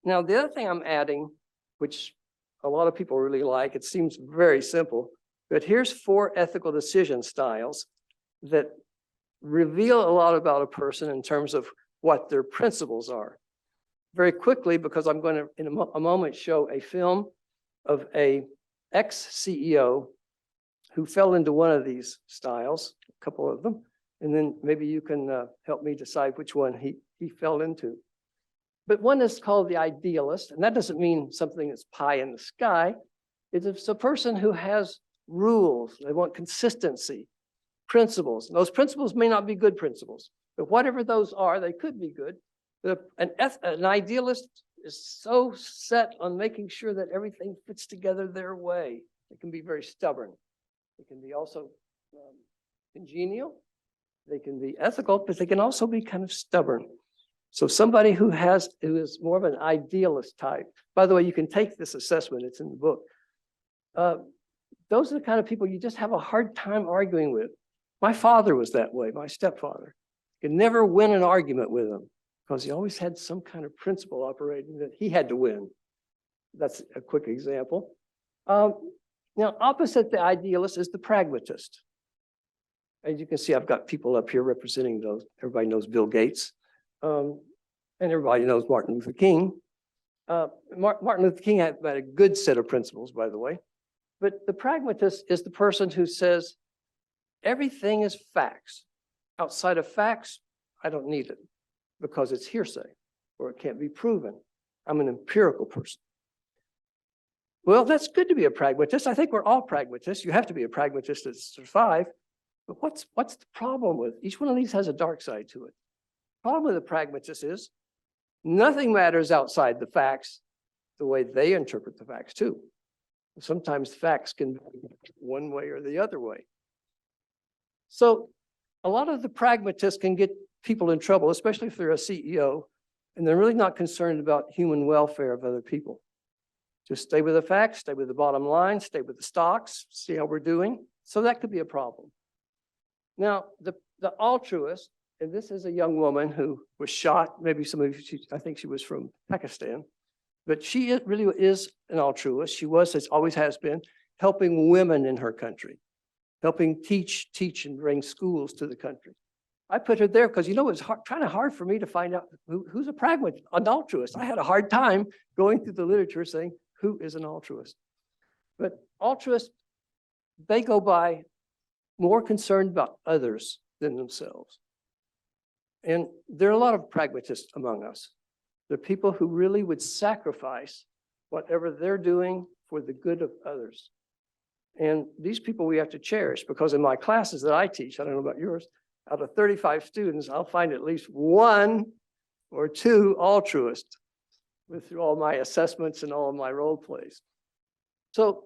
Now, the other thing I'm adding, which a lot of people really like, it seems very simple, but here's 4 ethical decision styles that reveal a lot about a person in terms of what their principles are. Very quickly, because I'm going to, in a moment, show a film of a ex-CEO who fell into one of these styles, a couple of them, and then maybe you can help me decide which one he fell into. But one is called the idealist, and that doesn't mean something that's pie in the sky. It's a person who has rules. They want consistency, principles. And those principles may not be good principles, but whatever those are, they could be good. An idealist is so set on making sure that everything fits together their way. They can be very stubborn. They can be also congenial. They can be ethical, but they can also be kind of stubborn. So somebody who is more of an idealist type. By the way, you can take this assessment. It's in the book. Those are the kind of people you just have a hard time arguing with. My father was that way, my stepfather. You could never win an argument with him because he always had some kind of principle operating that he had to win. That's a quick example. Now, opposite the idealist is the pragmatist. As you can see, I've got people up here representing those. Everybody knows Bill Gates, and everybody knows Martin Luther King. Martin Luther King had a good set of principles, by the way. But the pragmatist is the person who says, everything is facts. Outside of facts, I don't need it because it's hearsay or it can't be proven. I'm an empirical person. Well, that's good to be a pragmatist. I think we're all pragmatists. You have to be a pragmatist to survive. But what's the problem with each one of these has a dark side to it. The problem with the pragmatist is nothing matters outside the facts the way they interpret the facts too. Sometimes facts can be one way or the other way. So a lot of the pragmatists can get people in trouble, especially if they're a CEO, and they're really not concerned about human welfare of other people. Just stay with the facts, stay with the bottom line, stay with the stocks, see how we're doing. So that could be a problem. Now, the altruist, and this is a young woman who was shot, maybe some of you, I think she was from Pakistan, but she really is an altruist. She always has been, helping women in her country, helping teach and bring schools to the country. I put her there because, it's kind of hard for me to find out who's a pragmatist, an altruist. I had a hard time going through the literature saying, who is an altruist? But altruists, they go by more concerned about others than themselves. And there are a lot of pragmatists among us. There are people who really would sacrifice whatever they're doing for the good of others. And these people we have to cherish because in my classes that I teach, I don't know about yours, out of 35 students, I'll find at least 1 or 2 altruists through all my assessments and all of my role plays. So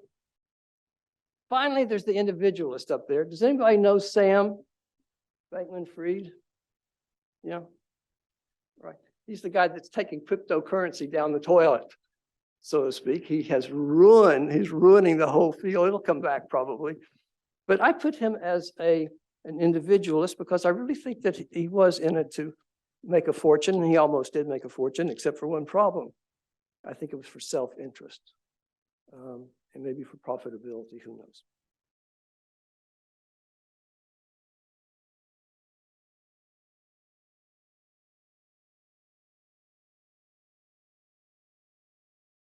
finally, there's the individualist up there. Does anybody know Sam Bankman-Fried? Yeah, right. He's the guy that's taking cryptocurrency down the toilet, so to speak. He's ruining the whole field. It'll come back probably. But I put him as an individualist because I really think that he was in it to make a fortune, and he almost did make a fortune, except for one problem. I think it was for self-interest, and maybe for profitability, who knows.